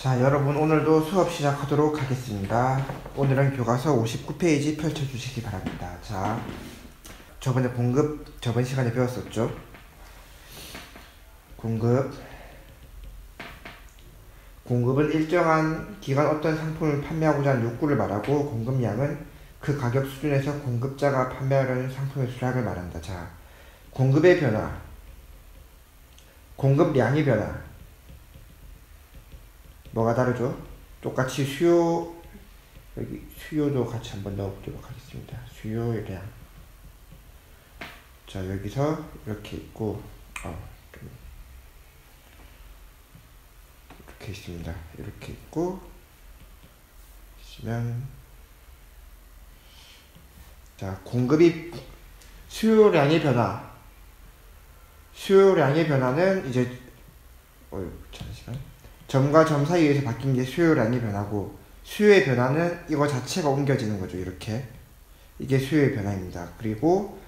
자, 여러분 오늘도 수업 시작하도록 하겠습니다. 오늘은 교과서 59페이지 펼쳐주시기 바랍니다. 자, 저번 시간에 배웠었죠? 공급은 일정한 기간 어떤 상품을 판매하고자 하는 욕구를 말하고, 공급량은 그 가격 수준에서 공급자가 판매하려는 상품의 수량을 말한다. 자, 공급의 변화, 공급량의 변화, 뭐가 다르죠? 똑같이 여기 수요도 같이 한번 넣어보도록 하겠습니다. 수요량. 자, 여기서 이렇게 있고, 이렇게 있습니다. 이렇게 있고, 있으면, 자, 수요량의 변화는 이제, 잠시만. 점과 점 사이에서 바뀐 게 수요량의 변화고, 수요의 변화는 이거 자체가 옮겨지는 거죠. 이렇게. 이게 수요의 변화입니다. 그리고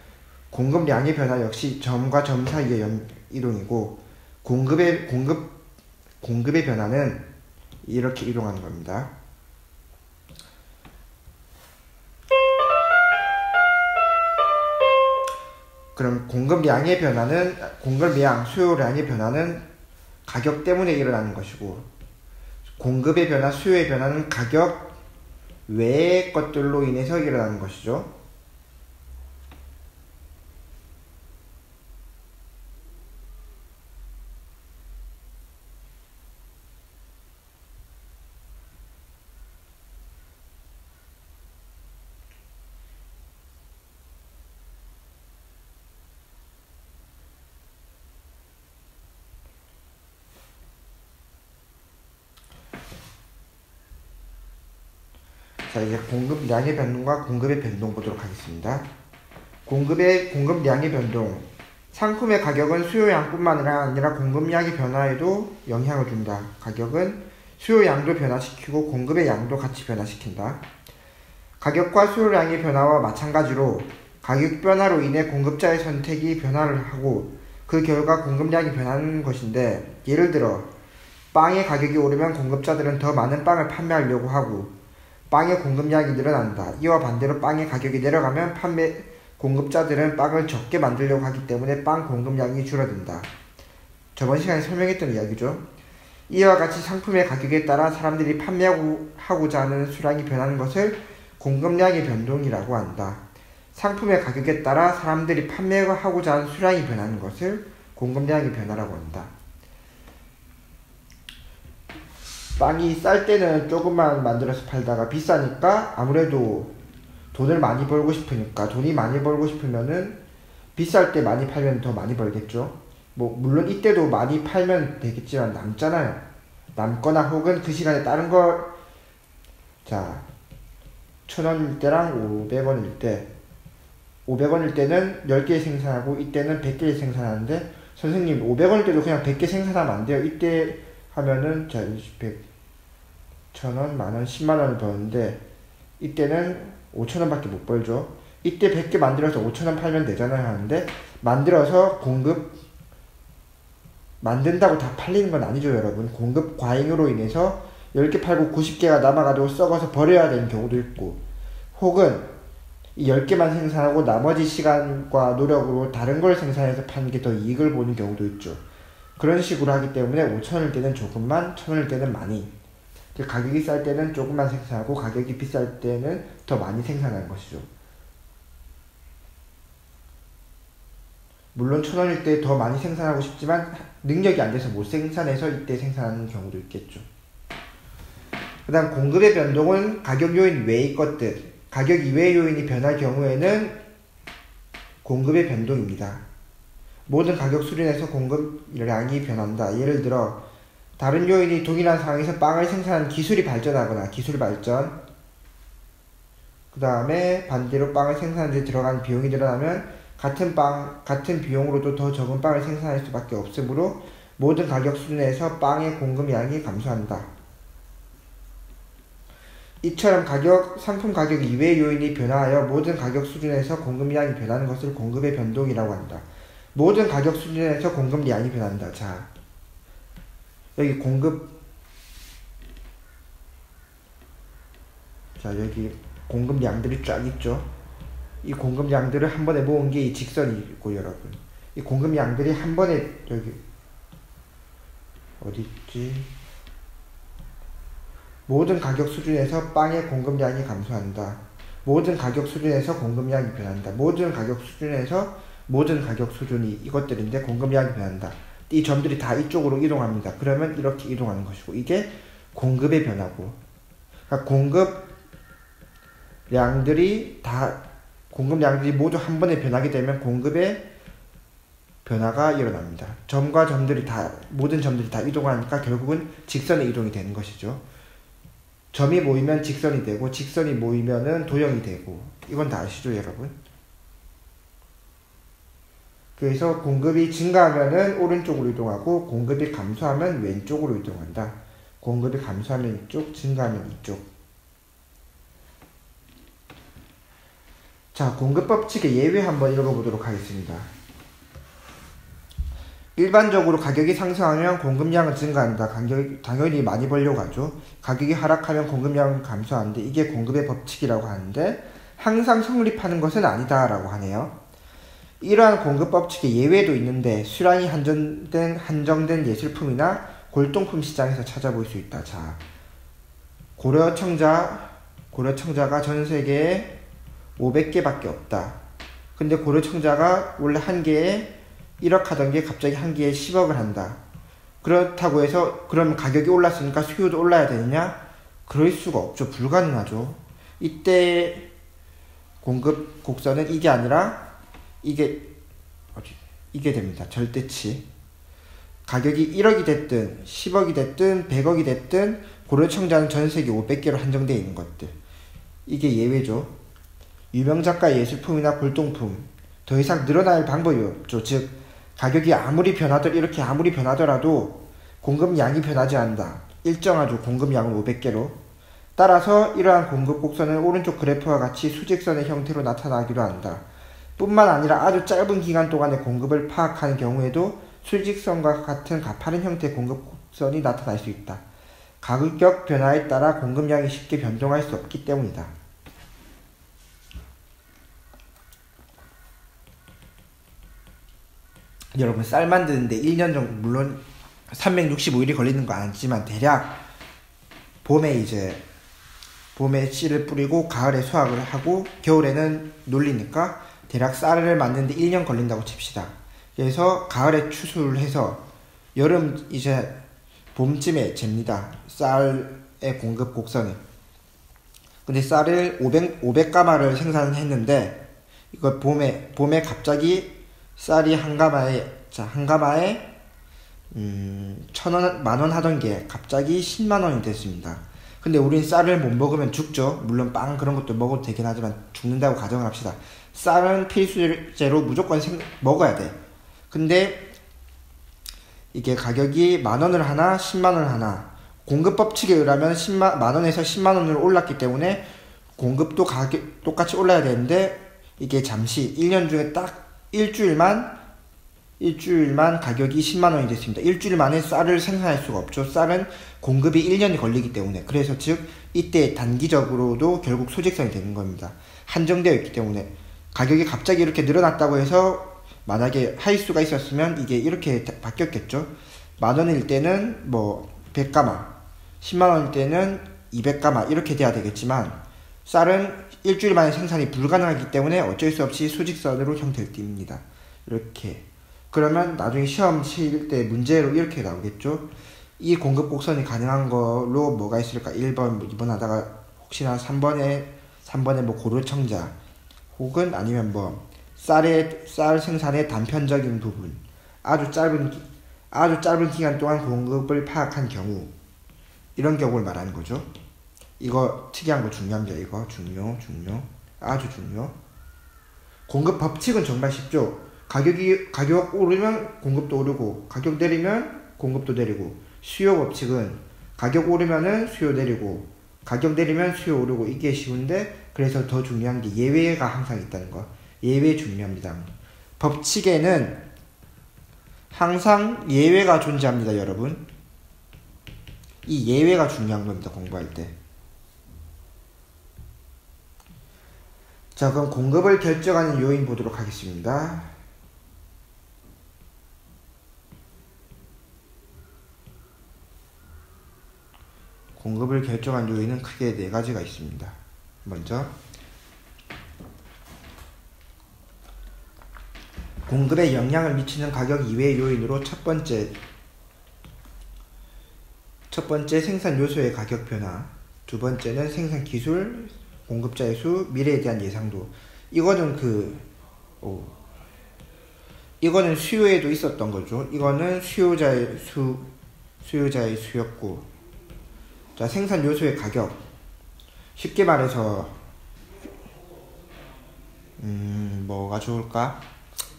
공급량의 변화 역시 점과 점 사이의 이동이고, 공급의 변화는 이렇게 이동하는 겁니다. 그럼 수요량의 변화는 가격 때문에 일어나는 것이고, 공급의 변화, 수요의 변화는 가격 외의 것들로 인해서 일어나는 것이죠. 자, 이제 공급량의 변동과 공급의 변동 보도록 하겠습니다. 공급량의 변동. 상품의 가격은 수요량뿐만 아니라 공급량의 변화에도 영향을 준다. 가격은 수요량도 변화시키고 공급의 양도 같이 변화시킨다. 가격과 수요량의 변화와 마찬가지로 가격 변화로 인해 공급자의 선택이 변화를 하고 그 결과 공급량이 변하는 것인데, 예를 들어 빵의 가격이 오르면 공급자들은 더 많은 빵을 판매하려고 하고 빵의 공급량이 늘어난다. 이와 반대로 빵의 가격이 내려가면 공급자들은 빵을 적게 만들려고 하기 때문에 빵 공급량이 줄어든다. 저번 시간에 설명했던 이야기죠. 이와 같이 상품의 가격에 따라 사람들이 판매하고자 하는 수량이 변하는 것을 공급량의 변동이라고 한다. 상품의 가격에 따라 사람들이 판매하고자 하는 수량이 변하는 것을 공급량의 변화라고 한다. 빵이 쌀 때는 조금만 만들어서 팔다가 비싸니까 아무래도 돈이 많이 벌고 싶으면은 비쌀 때 많이 팔면 더 많이 벌겠죠. 물론 이때도 많이 팔면 되겠지만 남잖아요. 남거나 혹은 그 시간에 다른 걸, 자, 1,000원일 때랑 500원일 때는 10개 생산하고 이때는 100개 생산하는데, 선생님 500원일 때도 그냥 100개 생산하면 안 돼요. 이때 하면은, 자, 100, 1,000원, 만원, 10만원을 버는데 이때는 5,000원밖에 못 벌죠. 이때 100개 만들어서 5,000원 팔면 되잖아요 하는데, 만든다고 다 팔리는 건 아니죠, 여러분. 공급 과잉으로 인해서 10개 팔고 90개가 남아가지고 썩어서 버려야 되는 경우도 있고, 혹은 이 10개만 생산하고 나머지 시간과 노력으로 다른 걸 생산해서 파는 게 더 이익을 보는 경우도 있죠. 그런 식으로 하기 때문에 5,000원일 때는 조금만, 1,000원일 때는 많이. 가격이 쌀 때는 조금만 생산하고 가격이 비쌀 때는 더 많이 생산하는 것이죠. 물론 1,000원일 때 더 많이 생산하고 싶지만 능력이 안 돼서 못 생산해서 이때 생산하는 경우도 있겠죠. 그 다음 공급의 변동은 가격 요인 외의 것들, 가격 이외의 요인이 변할 경우에는 공급의 변동입니다. 모든 가격 수준에서 공급량이 변한다. 예를 들어 다른 요인이 동일한 상황에서 빵을 생산하는 기술이 발전하거나 그 다음에 반대로 빵을 생산하는 데 들어가는 비용이 늘어나면 같은 비용으로도 더 적은 빵을 생산할 수밖에 없으므로 모든 가격 수준에서 빵의 공급량이 감소한다. 이처럼 상품 가격 이외의 요인이 변화하여 모든 가격 수준에서 공급량이 변하는 것을 공급의 변동이라고 한다. 모든 가격 수준에서 공급량이 변한다. 자, 여기 자, 여기 공급량들이 쫙 있죠. 이 공급량들을 한 번에 모은 게 이 직선이고, 여러분. 이 공급량들이 한 번에, 여기, 어딨지? 모든 가격 수준에서 빵의 공급량이 감소한다. 모든 가격 수준에서 공급량이 변한다. 모든 가격 수준에서 모든 가격 수준이 이것들인데 공급량이 변한다. 이 점들이 다 이쪽으로 이동합니다. 그러면 이렇게 이동하는 것이고, 이게 공급의 변화고, 그러니까 공급량들이 모두 한 번에 변하게 되면 공급의 변화가 일어납니다. 모든 점들이 다 이동하니까 결국은 직선의 이동이 되는 것이죠. 점이 모이면 직선이 되고, 직선이 모이면은 도형이 되고, 이건 다 아시죠, 여러분? 그래서 공급이 증가하면은 오른쪽으로 이동하고, 공급이 감소하면 왼쪽으로 이동한다. 공급이 감소하면 이쪽, 증가하면 이쪽. 자, 공급 법칙의 예외 한번 읽어보도록 하겠습니다. 일반적으로 가격이 상승하면 공급량은 증가한다. 당연히 많이 벌려고 하죠. 가격이 하락하면 공급량은 감소하는데, 이게 공급의 법칙이라고 하는데 항상 성립하는 것은 아니다라고 하네요. 이러한 공급 법칙의 예외도 있는데 수량이 한정된 예술품이나 골동품 시장에서 찾아볼 수 있다. 자, 고려청자가 전 세계에 500개밖에 없다. 근데 고려청자가 원래 한 개에 1억 하던 게 갑자기 한 개에 10억을 한다. 그렇다고 해서 그럼 가격이 올랐으니까 수요도 올라야 되느냐? 그럴 수가 없죠. 불가능하죠. 이때 공급 곡선은 이게 아니라 이게 됩니다. 절대치. 가격이 1억이 됐든 10억이 됐든 100억이 됐든 고려청자는 전 세계 500개로 한정되어 있는 것들. 이게 예외죠. 유명 작가의 예술품이나 골동품, 더 이상 늘어날 방법이 없죠. 즉 가격이 아무리 변하더라도 공급량이 변하지 않는다. 일정하죠. 공급량은 500개로. 따라서 이러한 공급 곡선은 오른쪽 그래프와 같이 수직선의 형태로 나타나기도 한다. 뿐만 아니라 아주 짧은 기간 동안의 공급을 파악하는 경우에도 수직선과 같은 가파른 형태의 공급 곡선이 나타날 수 있다. 가격 변화에 따라 공급량이 쉽게 변동할 수 없기 때문이다. 여러분, 쌀 만드는데 1년 정도, 물론 365일이 걸리는 거 아니지만 대략 봄에 씨를 뿌리고 가을에 수확을 하고 겨울에는 놀리니까 대략 쌀을 만드는데 1년 걸린다고 칩시다. 그래서 가을에 추수를 해서 여름 봄쯤에 잽니다. 쌀의 공급 곡선이. 근데 쌀을 500가마를 생산했는데 이거 봄에 갑자기 쌀이 한 가마에 1,000원, 만원 하던 게 갑자기 10만원이 됐습니다. 근데 우린 쌀을 못 먹으면 죽죠. 물론 빵 그런 것도 먹어도 되긴 하지만 죽는다고 가정을 합시다. 쌀은 필수제로 무조건 먹어야 돼. 근데 이게 가격이 만원을 하나 10만원을 하나, 공급 법칙에 의하면 만원에서 10만원으로 올랐기 때문에 공급도 가격 똑같이 올라야 되는데 이게 잠시 1년 중에 딱 일주일만 가격이 10만원이 됐습니다. 일주일 만에 쌀을 생산할 수가 없죠. 쌀은 공급이 1년이 걸리기 때문에. 그래서 즉 이때 단기적으로도 결국 소직선이 되는 겁니다. 한정되어 있기 때문에. 가격이 갑자기 이렇게 늘어났다고 해서 만약에 하이수가 있었으면 이게 이렇게 바뀌었겠죠. 만원일 때는 100가마, 10만원일 때는 200가마 이렇게 돼야 되겠지만 쌀은 일주일 만에 생산이 불가능하기 때문에 어쩔 수 없이 수직선으로 형태를 띱니다. 이렇게. 그러면 나중에 시험 칠 때 문제로 이렇게 나오겠죠. 이 공급 곡선이 가능한 걸로 뭐가 있을까? 1번, 2번 하다가 혹시나 3번에 고려청자 혹은 아니면 쌀 생산의 단편적인 부분, 아주 짧은 기간 동안 공급을 파악한 경우, 이런 경우를 말하는 거죠. 이거 특이한 거 중요합니다. 이거 중요, 아주 중요. 공급 법칙은 정말 쉽죠. 가격 오르면 공급도 오르고, 가격 내리면 공급도 내리고, 수요 법칙은 가격 오르면은 수요 내리고, 가격 내리면 수요 오르고, 이게 쉬운데, 그래서 더 중요한 게 예외가 항상 있다는 거. 예외 중요합니다. 법칙에는 항상 예외가 존재합니다, 여러분. 이 예외가 중요한 겁니다, 공부할 때. 자, 그럼 공급을 결정하는 요인 보도록 하겠습니다. 공급을 결정한 요인은 크게 4가지가 있습니다. 먼저 공급에 영향을 미치는 가격 이외의 요인으로 첫 번째 생산 요소의 가격 변화, 두 번째는 생산 기술, 공급자의 수, 미래에 대한 예상도. 이거는 이거는 수요에도 있었던 거죠. 이거는 수요자의 수였고, 자, 생산 요소의 가격. 쉽게 말해서 뭐가 좋을까?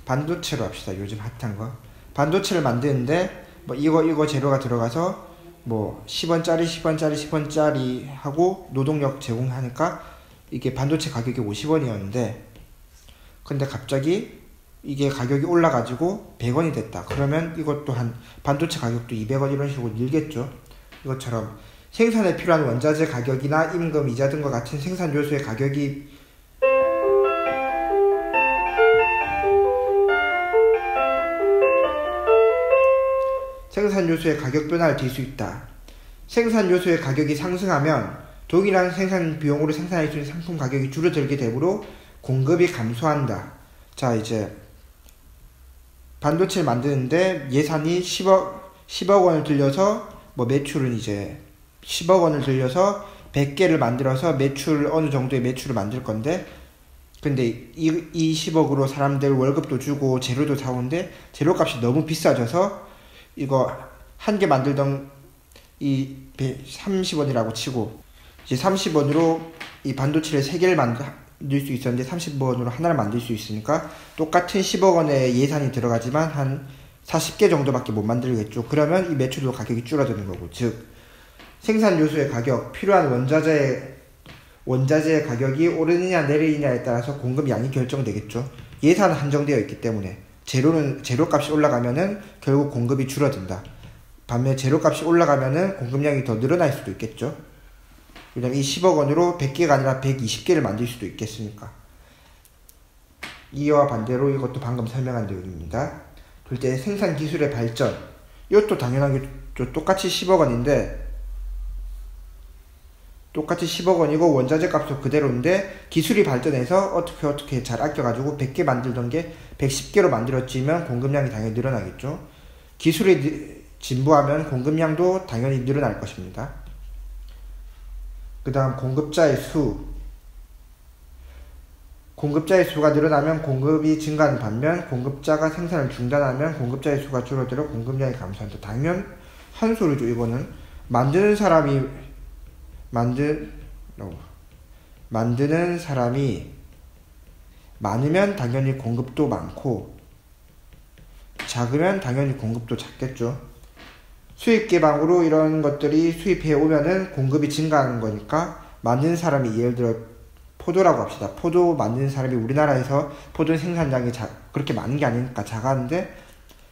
반도체로 합시다. 요즘 핫한 거. 반도체를 만드는데 뭐 이거 재료가 들어가서 뭐 10원짜리 하고 노동력 제공하니까 이게 반도체 가격이 50원이었는데 근데 갑자기 이게 가격이 올라가지고 100원이 됐다. 그러면 이것 또한 반도체 가격도 200원 이런 식으로 늘겠죠. 이것처럼 생산에 필요한 원자재 가격이나 임금, 이자 등과 같은 생산 요소의 가격이 생산 요소의 가격 변화를 딜 수 있다. 생산 요소의 가격이 상승하면 동일한 생산 비용으로 생산할 수 있는 상품 가격이 줄어들게 되므로 공급이 감소한다. 자, 이제 반도체를 만드는데 예산이 10억 원을 들여서 뭐 매출은 이제 10억 원을 들여서 100개를 만들어서 어느 정도의 매출을 만들 건데 근데 이 10억으로 사람들 월급도 주고 재료도 사오는데 재료값이 너무 비싸져서 이거 한 개 만들던 이 30원이라고 치고 이제 30원으로 이 반도체를 3개를 만들 수 있었는데 30원으로 하나를 만들 수 있으니까 똑같은 10억 원의 예산이 들어가지만 한 40개 정도밖에 못 만들겠죠. 그러면 이 매출도 가격이 줄어드는 거고, 즉 생산 요소의 가격, 필요한 원자재의 가격이 오르느냐 내리느냐에 따라서 공급 양이 결정되겠죠. 예산은 한정되어 있기 때문에 재료값이 올라가면은 결국 공급이 줄어든다. 반면에 재료값이 올라가면은 공급량이 더 늘어날 수도 있겠죠. 왜냐면 이 10억 원으로 100개가 아니라 120개를 만들 수도 있겠으니까. 이와 반대로 이것도 방금 설명한 내용입니다. 둘째, 생산 기술의 발전. 이것도 당연하게 똑같이 10억 원인데 똑같이 10억 원이고 원자재 값도 그대로인데 기술이 발전해서 어떻게 잘 아껴가지고 100개 만들던 게 110개로 만들어지면 공급량이 당연히 늘어나겠죠. 기술이 진보하면 공급량도 당연히 늘어날 것입니다. 그 다음 공급자의 수. 공급자의 수가 늘어나면 공급이 증가하는 반면 공급자가 생산을 중단하면 공급자의 수가 줄어들어 공급량이 감소한다. 당연한 소리죠. 이거는 만드는 사람이 많으면 당연히 공급도 많고 작으면 당연히 공급도 작겠죠. 수입 개방으로 이런 것들이 수입해 오면은 공급이 증가하는 거니까 만드는 사람이 예를 들어 포도라고 합시다. 포도 만드는 사람이 우리나라에서 포도 생산량이 그렇게 많은 게 아니니까 작았는데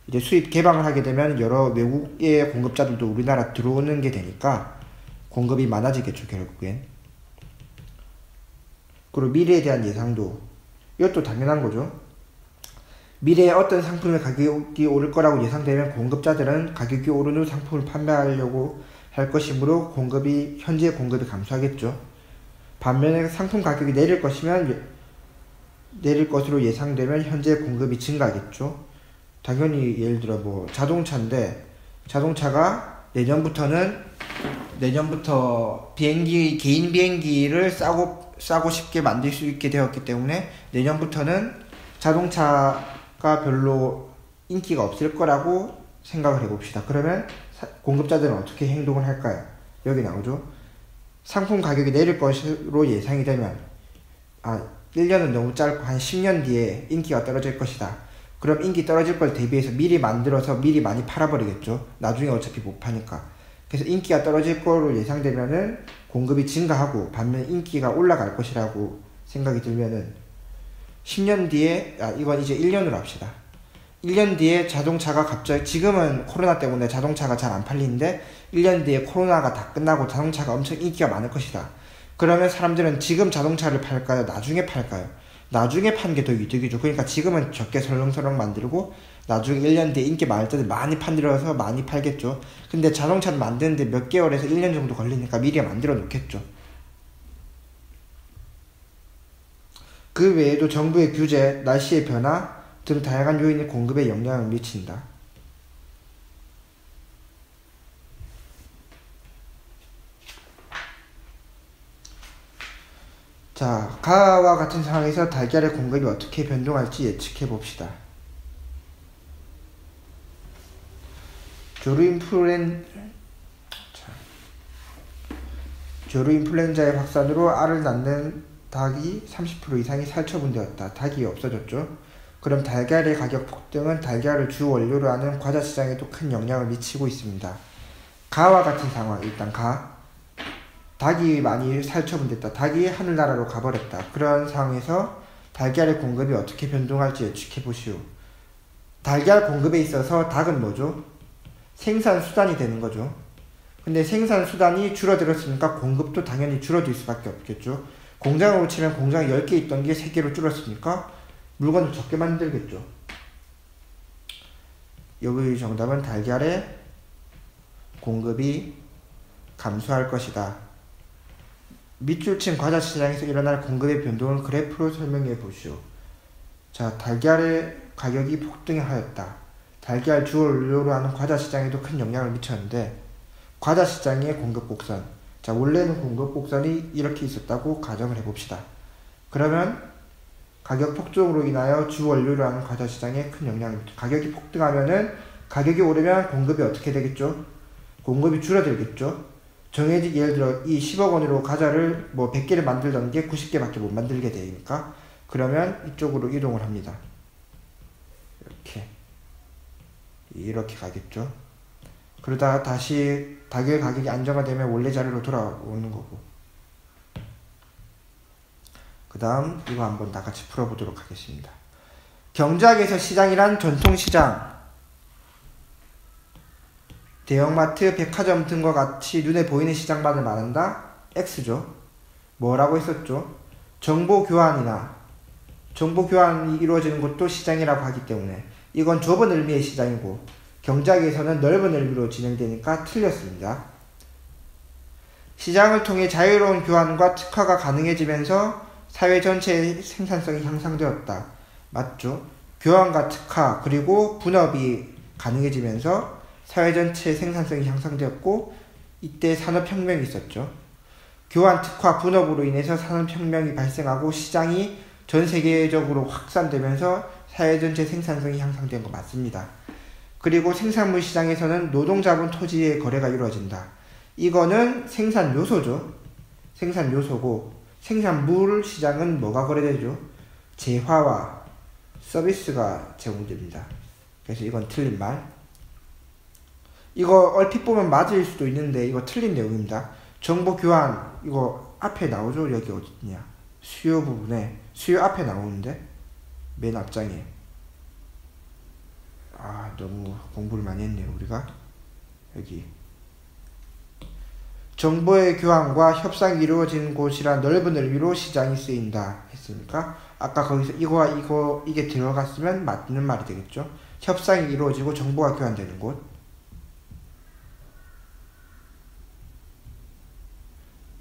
이제 수입 개방을 하게 되면 여러 외국의 공급자들도 우리나라 들어오는 게 되니까 공급이 많아지겠죠, 결국엔. 그리고 미래에 대한 예상도. 이것도 당연한 거죠. 미래에 어떤 상품의 가격이 오를 거라고 예상되면 공급자들은 가격이 오른 후 상품을 판매하려고 할 것이므로 현재 공급이 감소하겠죠. 반면에 상품 가격이 내릴 것으로 예상되면 현재 공급이 증가하겠죠. 당연히 예를 들어 뭐 자동차인데 자동차가 내년부터 개인 비행기를 싸고 쉽게 만들 수 있게 되었기 때문에 내년부터는 자동차가 별로 인기가 없을 거라고 생각을 해봅시다. 그러면 공급자들은 어떻게 행동을 할까요? 여기 나오죠. 상품 가격이 내릴 것으로 예상이 되면 1년은 너무 짧고 한 10년 뒤에 인기가 떨어질 것이다. 그럼 인기 떨어질 걸 대비해서 미리 만들어서 미리 많이 팔아버리겠죠. 나중에 어차피 못 파니까. 그래서 인기가 떨어질 거로 예상되면은 공급이 증가하고 반면 인기가 올라갈 것이라고 생각이 들면은 10년 뒤에 이건 이제 1년으로 합시다. 1년 뒤에 자동차가 갑자기 지금은 코로나 때문에 자동차가 잘 안 팔리는데 1년 뒤에 코로나가 다 끝나고 자동차가 엄청 인기가 많을 것이다. 그러면 사람들은 지금 자동차를 팔까요? 나중에 팔까요? 나중에 파는 게 더 이득이죠. 그러니까 지금은 적게 설렁설렁 만들고 나중에 1년 뒤에 인기 많을 때 많이 만들어서 많이 팔겠죠. 근데 자동차를 만드는데 몇 개월에서 1년 정도 걸리니까 미리 만들어 놓겠죠. 그 외에도 정부의 규제, 날씨의 변화 등 다양한 요인이 공급에 영향을 미친다. 자, 가와 같은 상황에서 달걀의 공급이 어떻게 변동할지 예측해 봅시다. 조류인플루엔자의 확산으로 알을 낳는 닭이 30% 이상이 살처분되었다. 닭이 없어졌죠. 그럼 달걀의 가격 폭등은 달걀을 주 원료로 하는 과자 시장에도 큰 영향을 미치고 있습니다. 가와 같은 상황, 일단 닭이 많이 살처분됐다. 닭이 하늘나라로 가버렸다. 그런 상황에서 달걀의 공급이 어떻게 변동할지 예측해 보시오. 달걀 공급에 있어서 닭은 뭐죠? 생산 수단이 되는 거죠. 근데 생산 수단이 줄어들었으니까 공급도 당연히 줄어들 수밖에 없겠죠. 공장으로 치면 공장이 10개 있던 게 3개로 줄었으니까 물건을 적게 만들겠죠. 여기 정답은 달걀의 공급이 감소할 것이다. 밑줄친 과자 시장에서 일어날 공급의 변동을 그래프로 설명해 보시오. 자, 달걀의 가격이 폭등하였다. 달걀 주 원료로 하는 과자 시장에도 큰 영향을 미쳤는데 과자 시장의 공급 곡선. 자, 원래는 공급 곡선이 이렇게 있었다고 가정을 해봅시다. 그러면 가격 폭등으로 인하여 주 원료로 하는 과자 시장에 큰 영향을 미쳐. 가격이 폭등하면은 가격이 오르면 공급이 어떻게 되겠죠? 공급이 줄어들겠죠. 정해진 예를 들어 이 10억 원으로 과자를 뭐 100개를 만들던 게 90개밖에 못 만들게 되니까 그러면 이쪽으로 이동을 합니다. 이렇게 가겠죠. 그러다가 다시 달걀 가격이 안정화되면 원래 자리로 돌아오는 거고. 그 다음 이거 한번 다 같이 풀어보도록 하겠습니다. 경제학에서 시장이란 전통시장, 대형마트, 백화점 등과 같이 눈에 보이는 시장만을 말한다. X죠. 뭐라고 했었죠? 정보교환이 이루어지는 것도 시장이라고 하기 때문에 이건 좁은 의미의 시장이고 경제학에서는 넓은 의미로 진행되니까 틀렸습니다. 시장을 통해 자유로운 교환과 특화가 가능해지면서 사회 전체의 생산성이 향상되었다. 맞죠? 교환과 특화 그리고 분업이 가능해지면서 사회 전체의 생산성이 향상되었고 이때 산업혁명이 있었죠. 교환, 특화, 분업으로 인해서 산업혁명이 발생하고 시장이 전 세계적으로 확산되면서 사회 전체 생산성이 향상된 거 맞습니다. 그리고 생산물 시장에서는 노동자분 토지의 거래가 이루어진다. 이거는 생산 요소죠. 생산 요소고 생산물 시장은 뭐가 거래되죠? 재화와 서비스가 제공됩니다. 그래서 이건 틀린 말. 이거 얼핏 보면 맞을 수도 있는데 이거 틀린 내용입니다. 정보 교환 이거 앞에 나오죠? 여기 어디냐? 수요 부분에 수요 앞에 나오는데 맨 앞장에. 너무 공부를 많이 했네요 우리가. 여기 정보의 교환과 협상이 이루어진 곳이라 넓은 의미로 시장이 쓰인다 했으니까 아까 거기서 이게 들어갔으면 맞는 말이 되겠죠. 협상이 이루어지고 정보가 교환되는 곳.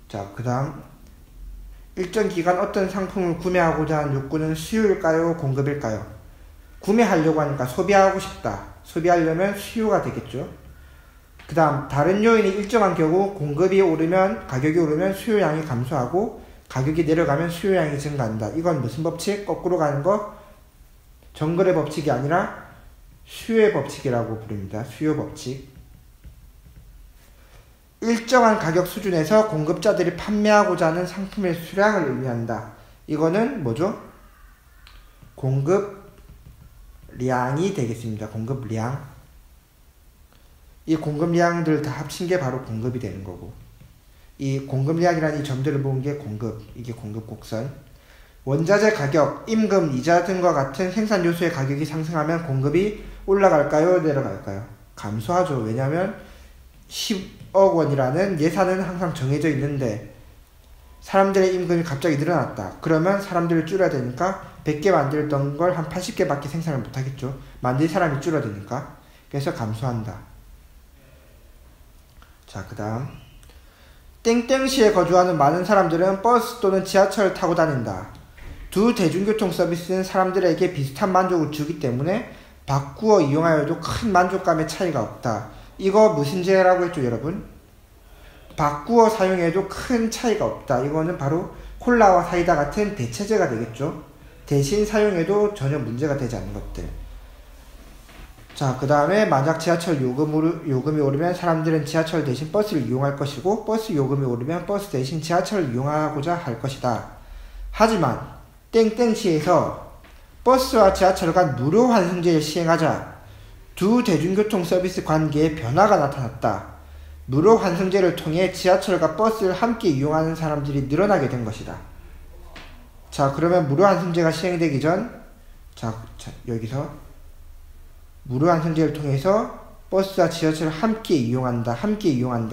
자, 그 다음 일정 기간 어떤 상품을 구매하고자 하는 욕구는 수요일까요? 공급일까요? 구매하려고 하니까 소비하고 싶다. 소비하려면 수요가 되겠죠. 그 다음 다른 요인이 일정한 경우 공급이 오르면 가격이 오르면 수요량이 감소하고 가격이 내려가면 수요량이 증가한다. 이건 무슨 법칙? 거꾸로 가는 거 정글의 법칙이 아니라 수요의 법칙이라고 부릅니다. 수요 법칙. 일정한 가격 수준에서 공급자들이 판매하고자 하는 상품의 수량을 의미한다. 이거는 뭐죠? 공급량이 되겠습니다. 공급량. 이 공급량들 다 합친 게 바로 공급이 되는 거고 이 공급량이라는 이 점들을 모은 게 공급. 이게 공급 곡선. 원자재 가격, 임금, 이자 등과 같은 생산 요소의 가격이 상승하면 공급이 올라갈까요? 내려갈까요? 감소하죠. 왜냐하면 10억 원이라는 예산은 항상 정해져 있는데 사람들의 임금이 갑자기 늘어났다. 그러면 사람들을 줄여야 되니까 100개 만들던 걸 한 80개밖에 생산을 못하겠죠. 만들 사람이 줄어드니까. 그래서 감소한다. 자, 그 다음 땡땡시에 거주하는 많은 사람들은 버스 또는 지하철을 타고 다닌다. 두 대중교통 서비스는 사람들에게 비슷한 만족을 주기 때문에 바꾸어 이용하여도 큰 만족감의 차이가 없다. 이거 무슨 제라고 했죠, 여러분? 바꾸어 사용해도 큰 차이가 없다. 이거는 바로 콜라와 사이다 같은 대체제가 되겠죠. 대신 사용해도 전혀 문제가 되지 않는 것들. 자, 그 다음에 만약 지하철 요금이 오르면 사람들은 지하철 대신 버스를 이용할 것이고 버스 요금이 오르면 버스 대신 지하철을 이용하고자 할 것이다. 하지만 땡땡시에서 버스와 지하철 간 무료 환승제를 시행하자 두 대중교통 서비스 관계에 변화가 나타났다. 무료 환승제를 통해 지하철과 버스를 함께 이용하는 사람들이 늘어나게 된 것이다. 자, 그러면 무료 환승제가 시행되기 전 여기서 무료 환승제를 통해서 버스와 지하철을 함께 이용한다.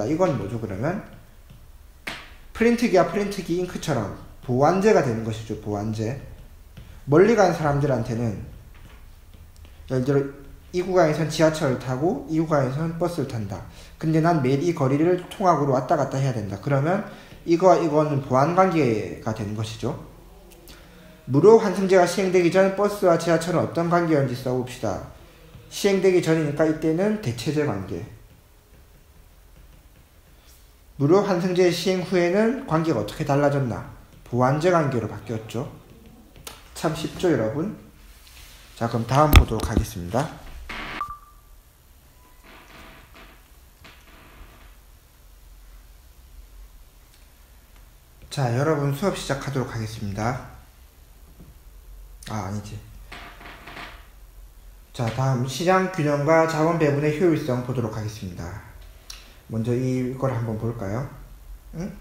이건 뭐죠, 그러면? 프린트기와 프린트기 잉크처럼 보완제가 되는 것이죠, 보완제. 멀리 간 사람들한테는 예를 들어 이 구간에선 지하철을 타고 이 구간에선 버스를 탄다. 근데 난 매일 이 거리를 통학으로 왔다 갔다 해야 된다. 그러면 이거와 이거는 보완관계가 되는 것이죠. 무료 환승제가 시행되기 전 버스와 지하철은 어떤 관계였는지 써봅시다. 시행되기 전이니까 이때는 대체제 관계. 무료 환승제 시행 후에는 관계가 어떻게 달라졌나? 보완제 관계로 바뀌었죠. 참 쉽죠, 여러분? 자, 그럼 다음 보도록 하겠습니다. 자, 여러분 수업 시작하도록 하겠습니다. 아니지. 자, 다음 시장 균형과 자원 배분의 효율성 보도록 하겠습니다. 먼저 이걸 한번 볼까요? 응?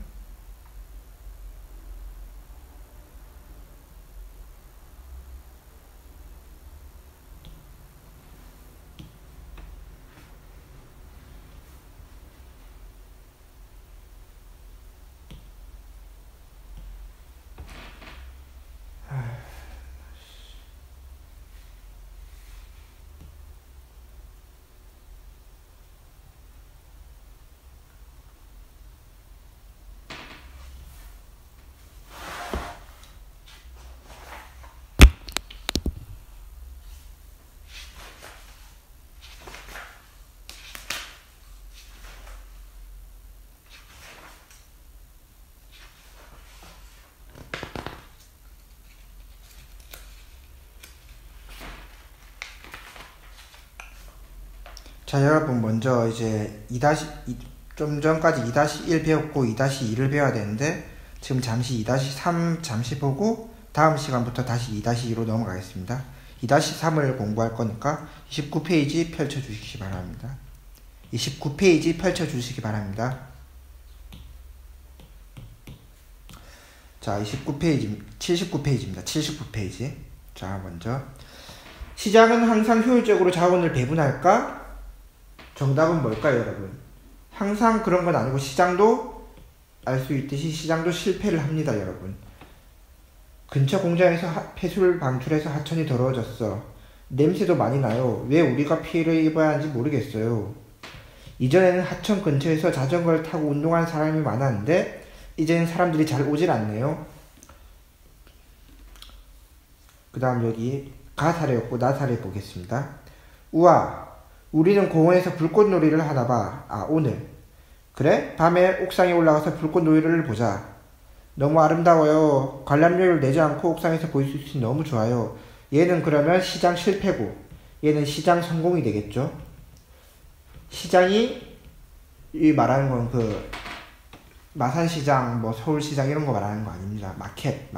자, 여러분 먼저 이제 좀 전까지 2-1 배웠고 2-2를 배워야 되는데 지금 잠시 2-3 잠시 보고 다음 시간부터 다시 2-2로 넘어가겠습니다. 2-3을 공부할 거니까 29페이지 펼쳐주시기 바랍니다. 29페이지 펼쳐주시기 바랍니다. 자, 79페이지입니다. 79페이지. 자, 먼저 시장은 항상 효율적으로 자원을 배분할까? 정답은 뭘까요, 여러분? 항상 그런 건 아니고 시장도 알 수 있듯이 시장도 실패를 합니다, 여러분. 근처 공장에서 폐수를 방출해서 하천이 더러워졌어. 냄새도 많이 나요. 왜 우리가 피해를 입어야 하는지 모르겠어요. 이전에는 하천 근처에서 자전거를 타고 운동하는 사람이 많았는데 이제는 사람들이 잘 오질 않네요. 그 다음 여기 가사례였고 나사례 보겠습니다. 우와, 우리는 공원에서 불꽃놀이를 하나봐. 오늘. 그래? 밤에 옥상에 올라가서 불꽃놀이를 보자. 너무 아름다워요. 관람료를 내지 않고 옥상에서 볼 수 있으니 너무 좋아요. 얘는 그러면 시장 실패고 얘는 시장 성공이 되겠죠. 시장이 이 말하는 건 그 마산시장, 뭐 서울시장 이런 거 말하는 거 아닙니다. 마켓.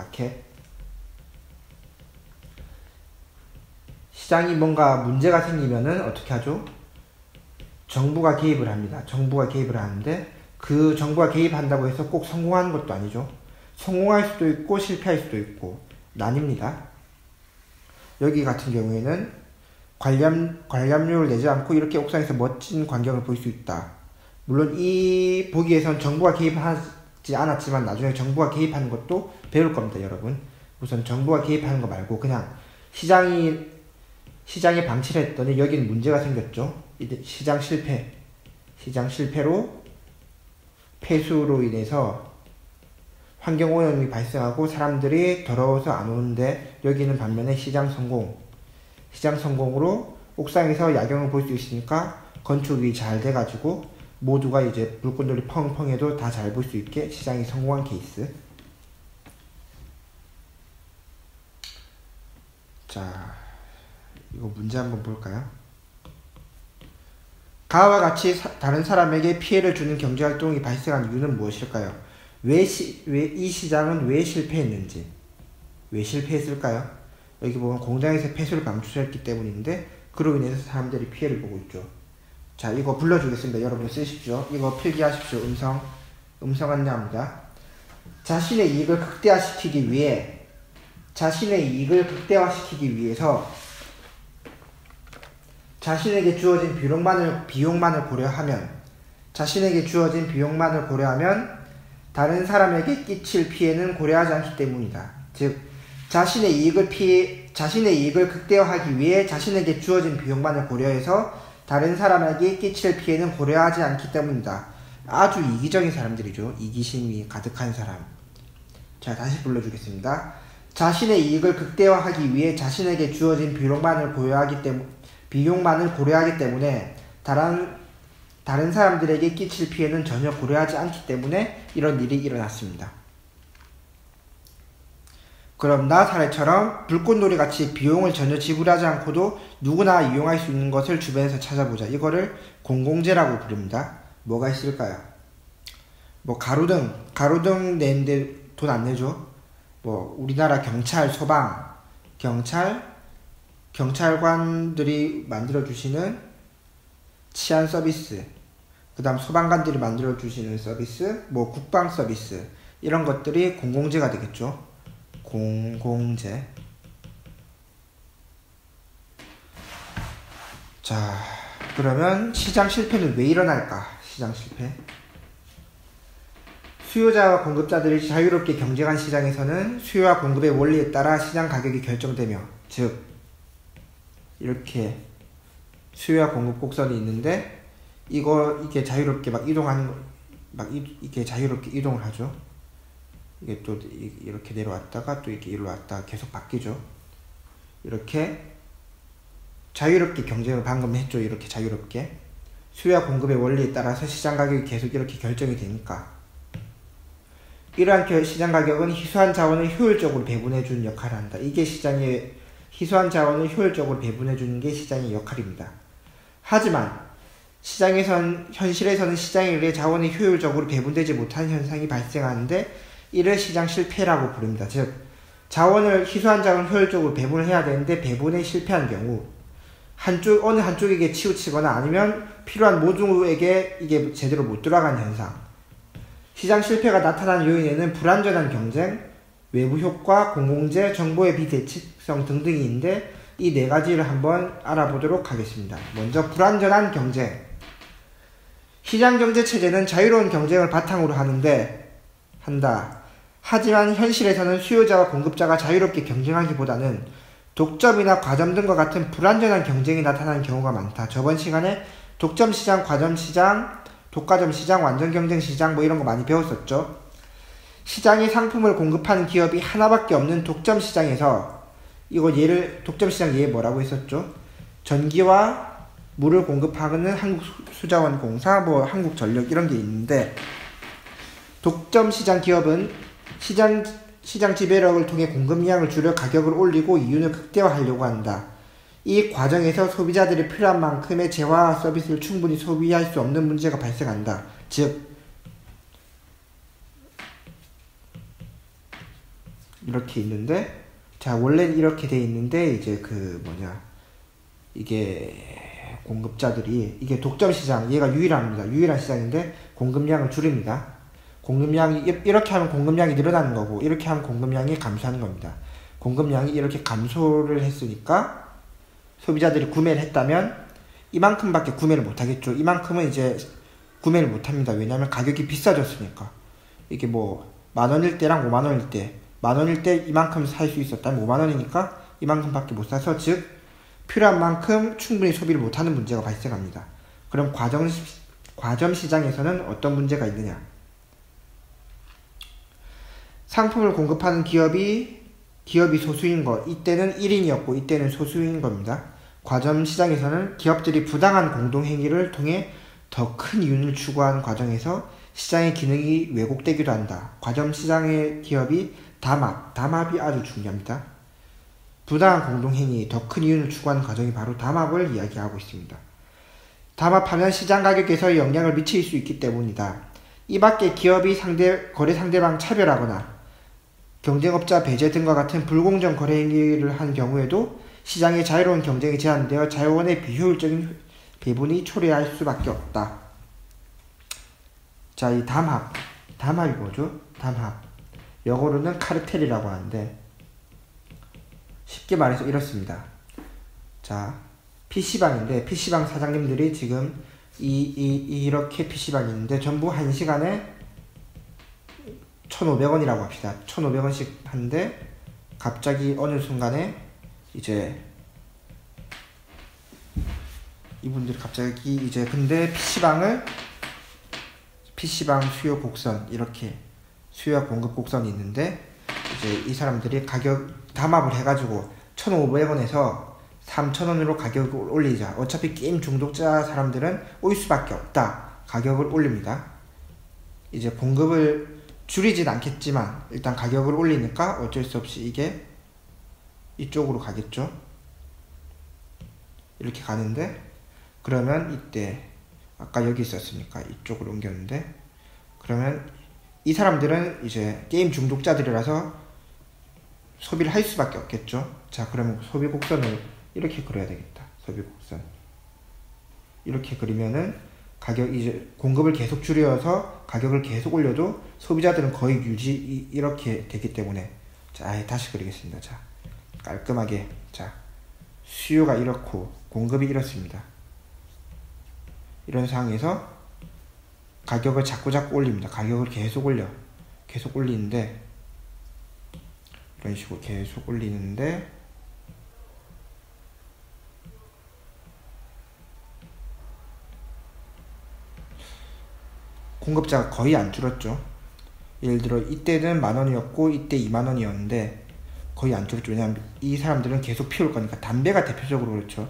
시장이 뭔가 문제가 생기면은 어떻게 하죠? 정부가 개입을 합니다. 정부가 개입을 하는데 그 정부가 개입한다고 해서 꼭 성공하는 것도 아니죠. 성공할 수도 있고 실패할 수도 있고 나뉩니다. 여기 같은 경우에는 관람료를 내지 않고 이렇게 옥상에서 멋진 광경을 볼 수 있다. 물론 이 보기에선 정부가 개입하지 않았지만 나중에 정부가 개입하는 것도 배울 겁니다, 여러분. 우선 정부가 개입하는 거 말고 그냥 시장에 방치를 했더니 여기는 문제가 생겼죠. 이제 시장 실패로 폐수로 인해서 환경오염이 발생하고 사람들이 더러워서 안 오는데, 여기는 반면에 시장 성공으로 옥상에서 야경을 볼 수 있으니까 건축이 잘 돼가지고 모두가 이제 불꽃놀이 펑펑해도 다 잘 볼 수 있게 시장이 성공한 케이스. 자, 이거 문제 한번 볼까요? 가와 같이 다른 사람에게 피해를 주는 경제활동이 발생한 이유는 무엇일까요? 이 시장은 왜 실패했는지, 왜 실패했을까요? 여기 보면 공장에서 폐수를 방출했기 때문인데, 그로 인해서 사람들이 피해를 보고 있죠. 자, 이거 불러주겠습니다. 여러분 쓰십시오. 이거 필기하십시오. 음성 안내합니다. 자신의 이익을 극대화시키기 위해서 자신에게 주어진 비용만을 고려하면 다른 사람에게 끼칠 피해는 고려하지 않기 때문이다. 즉, 자신의 이익을 극대화하기 위해 자신에게 주어진 비용만을 고려해서 다른 사람에게 끼칠 피해는 고려하지 않기 때문이다. 아주 이기적인 사람들이죠. 이기심이 가득한 사람. 자, 다시 불러주겠습니다. 자신의 이익을 극대화하기 위해 자신에게 주어진 비용만을 고려하기 때문에 다른 사람들에게 끼칠 피해는 전혀 고려하지 않기 때문에 이런 일이 일어났습니다. 그럼 나 사례처럼 불꽃놀이같이 비용을 전혀 지불하지 않고도 누구나 이용할 수 있는 것을 주변에서 찾아보자. 이거를 공공재라고 부릅니다. 뭐가 있을까요? 뭐 가로등 내는데 돈 안 내죠? 뭐 우리나라 경찰, 소방, 경찰관들이 만들어주시는 치안 서비스, 그 다음 소방관들이 만들어주시는 서비스, 뭐 국방 서비스, 이런 것들이 공공재가 되겠죠. 공공재. 자, 그러면 시장 실패는 왜 일어날까? 시장 실패. 수요자와 공급자들이 자유롭게 경쟁한 시장에서는 수요와 공급의 원리에 따라 시장 가격이 결정되며, 즉 이렇게 수요와 공급 곡선이 있는데 이게 자유롭게 이게 자유롭게 이동을 하죠. 이게 또 이렇게 내려왔다가 또 이렇게 이리로 왔다가 계속 바뀌죠. 이렇게 자유롭게 경쟁을 방금 했죠. 이렇게 자유롭게 수요와 공급의 원리에 따라서 시장 가격이 계속 이렇게 결정이 되니까, 이러한 시장 가격은 희소한 자원을 효율적으로 배분해주는 역할을 한다. 이게 희소한 자원을 효율적으로 배분해주는 게 시장의 역할입니다. 하지만 현실에서는 시장에 의해 자원이 효율적으로 배분되지 못하는 현상이 발생하는데, 이를 시장 실패라고 부릅니다. 즉, 희소한 자원을 효율적으로 배분을 해야 되는데 배분에 실패한 경우, 어느 한쪽에게 치우치거나 아니면 필요한 모두에게 이게 제대로 못 돌아가는 현상. 시장 실패가 나타난 요인에는 불완전한 경쟁, 외부 효과, 공공재, 정보의 비대칭성 등등이 있는데, 이 네 가지를 한번 알아보도록 하겠습니다. 먼저 불완전한 경쟁. 시장 경제 체제는 자유로운 경쟁을 바탕으로 한다. 하지만 현실에서는 수요자와 공급자가 자유롭게 경쟁하기보다는 독점이나 과점 등과 같은 불완전한 경쟁이 나타나는 경우가 많다. 저번 시간에 독점시장, 과점시장, 독과점시장, 완전경쟁시장 뭐 이런 거 많이 배웠었죠. 시장에 상품을 공급하는 기업이 하나밖에 없는 독점시장에서, 독점시장 예에 뭐라고 했었죠? 전기와 물을 공급하는 한국수자원공사, 뭐 한국전력 이런 게 있는데, 독점시장 기업은 시장 지배력을 통해 공급량을 줄여 가격을 올리고 이윤을 극대화하려고 한다. 이 과정에서 소비자들이 필요한 만큼의 재화와 서비스를 충분히 소비할 수 없는 문제가 발생한다. 즉, 이렇게 있는데, 자, 원래는 이렇게 돼 있는데, 이제 이게 공급자들이, 이게 독점시장, 얘가 유일한 시장인데 공급량을 줄입니다. 이렇게 하면 공급량이 늘어나는 거고, 이렇게 하면 공급량이 감소하는 겁니다. 공급량이 이렇게 감소를 했으니까 소비자들이 구매를 했다면 이만큼밖에 구매를 못하겠죠. 이만큼은 이제 구매를 못합니다. 왜냐하면 가격이 비싸졌으니까. 이게 뭐 만원일 때랑 5만원일 때, 만원일 때 이만큼 살 수 있었다면 5만원이니까 이만큼밖에 못 사서, 즉 필요한 만큼 충분히 소비를 못하는 문제가 발생합니다. 그럼 과점 시장에서는 어떤 문제가 있느냐? 상품을 공급하는 기업이 소수인 것, 이때는 1인이었고 이때는 소수인 겁니다. 과점 시장에서는 기업들이 부당한 공동행위를 통해 더 큰 이윤을 추구하는 과정에서 시장의 기능이 왜곡되기도 한다. 과점 시장의 기업이 담합이 아주 중요합니다. 부당한 공동행위, 더 큰 이윤을 추구하는 과정이 바로 담합을 이야기하고 있습니다. 담합하면 시장 가격에서 영향을 미칠 수 있기 때문이다. 이 밖에 기업이 거래 상대방 차별하거나 경쟁업자 배제 등과 같은 불공정 거래 행위를 한 경우에도 시장의 자유로운 경쟁이 제한되어 자원의 비효율적인 배분이 초래할 수밖에 없다. 자, 이 담합이 뭐죠? 담합. 영어로는 카르텔이라고 하는데, 쉽게 말해서 이렇습니다. 자, PC방인데, PC방 사장님들이 지금 이렇게 PC방이 있는데, 전부 1시간에 1,500원이라고 합시다. 1,500원씩 하는데, 갑자기 어느 순간에 이제 이분들이 갑자기 이제 근데 PC방 수요 곡선, 이렇게 수요와 공급 곡선이 있는데, 이제 이 사람들이 가격 담합을 해가지고 1,500원에서 3,000원으로 가격을 올리자. 어차피 게임 중독자 사람들은 올 수밖에 없다. 가격을 올립니다. 이제 공급을 줄이진 않겠지만 일단 가격을 올리니까 어쩔 수 없이 이게 이쪽으로 가겠죠. 이렇게 가는데, 그러면 이때 아까 여기 있었으니까 이쪽으로 옮겼는데, 그러면 이 사람들은 이제 게임 중독자들이라서 소비를 할 수밖에 없겠죠. 자, 그러면 소비 곡선을 이렇게 그려야 되겠다. 소비 곡선 이렇게 그리면은 이제 공급을 계속 줄여서 가격을 계속 올려도 소비자들은 거의 유지 이렇게 되기 때문에, 자, 다시 그리겠습니다. 자, 깔끔하게. 자, 수요가 이렇고 공급이 이렇습니다. 이런 상황에서 가격을 자꾸 올립니다. 가격을 계속 올리는데, 이런 식으로 계속 올리는데, 공급자가 거의 안 줄었죠. 예를 들어 이때는 10,000원이었고 이때 20,000원이었는데 거의 안 줄었죠. 왜냐하면 이 사람들은 계속 피울 거니까. 담배가 대표적으로 그렇죠.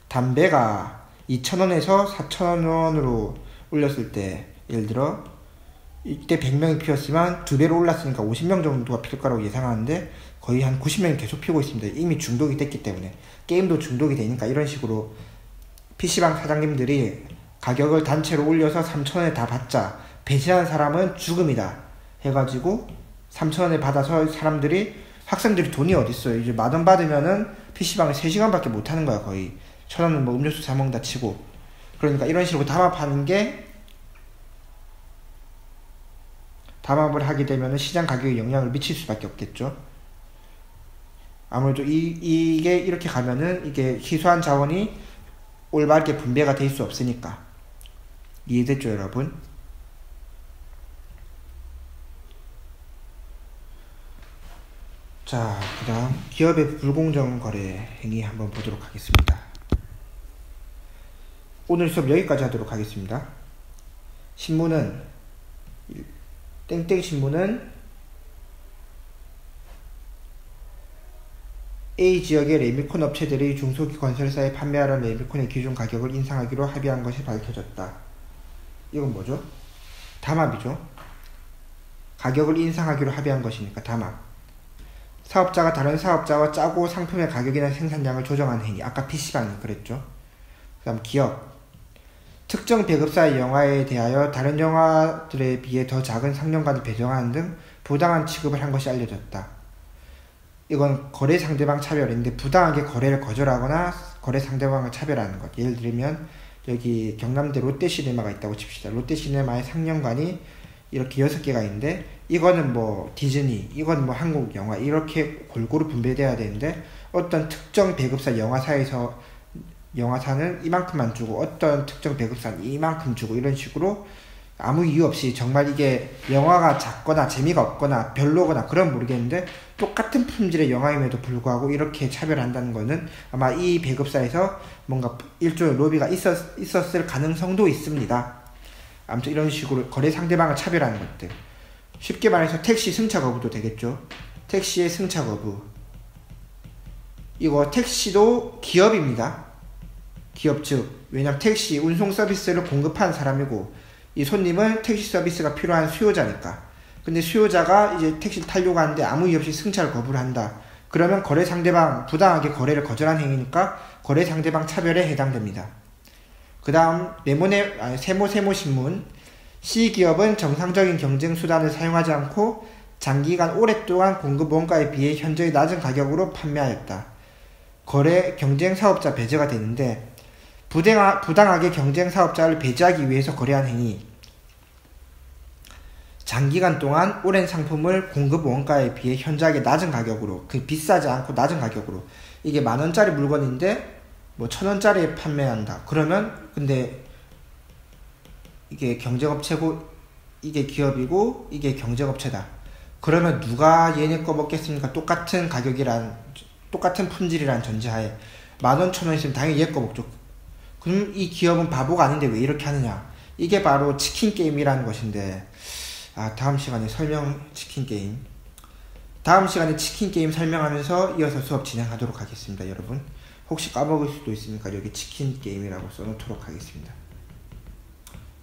담배가 2,000원에서 4,000원으로 올렸을 때, 예를 들어 이때 100명이 피웠지만 2배로 올랐으니까 50명 정도가 필 거라고 예상하는데 거의 한 90명이 계속 피우고 있습니다. 이미 중독이 됐기 때문에. 게임도 중독이 되니까. 이런 식으로 PC방 사장님들이 가격을 단체로 올려서 3,000원에 다 받자, 배신하는 사람은 죽음이다 해가지고 3,000원에 받아서 학생들이 돈이 어딨어요. 이제 10,000원 받으면은 PC방을 3시간밖에 못하는 거야. 거의 1,000원은 뭐 음료수 사 먹는다 치고. 그러니까 이런 식으로 담합을 하게 되면 시장 가격에 영향을 미칠 수밖에 없겠죠. 아무래도 이게 이렇게 가면은 이게 희소한 자원이 올바르게 분배가 될 수 없으니까. 이해됐죠, 여러분? 자, 그 다음 기업의 불공정 거래 행위 한번 보도록 하겠습니다. 오늘 수업 여기까지 하도록 하겠습니다. 신문은 땡땡신문은 A 지역의 레미콘 업체들이 중소건설사에 판매하는 레미콘의 기준 가격을 인상하기로 합의한 것이 밝혀졌다. 이건 뭐죠? 담합이죠. 가격을 인상하기로 합의한 것이니까 담합. 사업자가 다른 사업자와 짜고 상품의 가격이나 생산량을 조정하는 행위. 아까 PC방이 그랬죠. 그 다음 기업. 특정 배급사의 영화에 대하여 다른 영화들에 비해 더 작은 상영관을 배정하는 등 부당한 취급을 한 것이 알려졌다. 이건 거래 상대방 차별인데, 부당하게 거래를 거절하거나 거래 상대방을 차별하는 것. 예를 들면 여기 경남대 롯데시네마가 있다고 칩시다. 롯데시네마의 상영관이 이렇게 6개가 있는데, 이거는 뭐 디즈니, 이건 뭐 한국 영화, 이렇게 골고루 분배돼야 되는데, 어떤 특정 배급사 영화사는 이만큼만 주고 어떤 특정 배급사는 이만큼 주고, 이런 식으로 아무 이유 없이 정말 이게 영화가 작거나 재미가 없거나 별로거나 그런 모르겠는데 똑같은 품질의 영화임에도 불구하고 이렇게 차별한다는 거는 아마 이 배급사에서 뭔가 일종의 로비가 있었을 가능성도 있습니다. 아무튼 이런 식으로 거래 상대방을 차별하는 것들. 쉽게 말해서 택시 승차 거부도 되겠죠. 택시의 승차 거부. 이거 택시도 기업입니다. 기업 즉 왜냐면 택시 운송 서비스를 공급하는 사람이고 이 손님은 택시 서비스가 필요한 수요자니까. 근데 수요자가 이제 택시를 타려고 하는데 아무 이유 없이 승차를 거부를 한다. 그러면 거래 상대방 부당하게 거래를 거절한 행위니까 거래 상대방 차별에 해당됩니다. 그 다음 세모신문. C기업은 정상적인 경쟁 수단을 사용하지 않고 장기간 오랫동안 공급 원가에 비해 현저히 낮은 가격으로 판매하였다. 거래 경쟁 사업자 배제가 되는데 부당하게 경쟁 사업자를 배제하기 위해서 거래한 행위. 장기간 동안 오랜 상품을 공급 원가에 비해 현저하게 낮은 가격으로, 비싸지 않고 낮은 가격으로. 이게 10,000원짜리 물건인데 뭐 1,000원짜리에 판매한다. 그러면 근데 이게 경쟁업체고 이게 기업이고 이게 경쟁업체다. 그러면 누가 얘네 거 먹겠습니까? 똑같은 가격이란, 똑같은 품질이란 전제하에 10,000원, 1,000원 있으면 당연히 얘 거 먹죠. 그럼 이 기업은 바보가 아닌데 왜 이렇게 하느냐? 이게 바로 치킨 게임이라는 것인데, 다음 시간에 치킨 게임 설명하면서 이어서 수업 진행하도록 하겠습니다. 여러분 혹시 까먹을 수도 있으니까 여기 치킨 게임이라고 써놓도록 하겠습니다.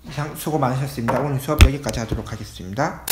이상 수고 많으셨습니다. 오늘 수업 여기까지 하도록 하겠습니다.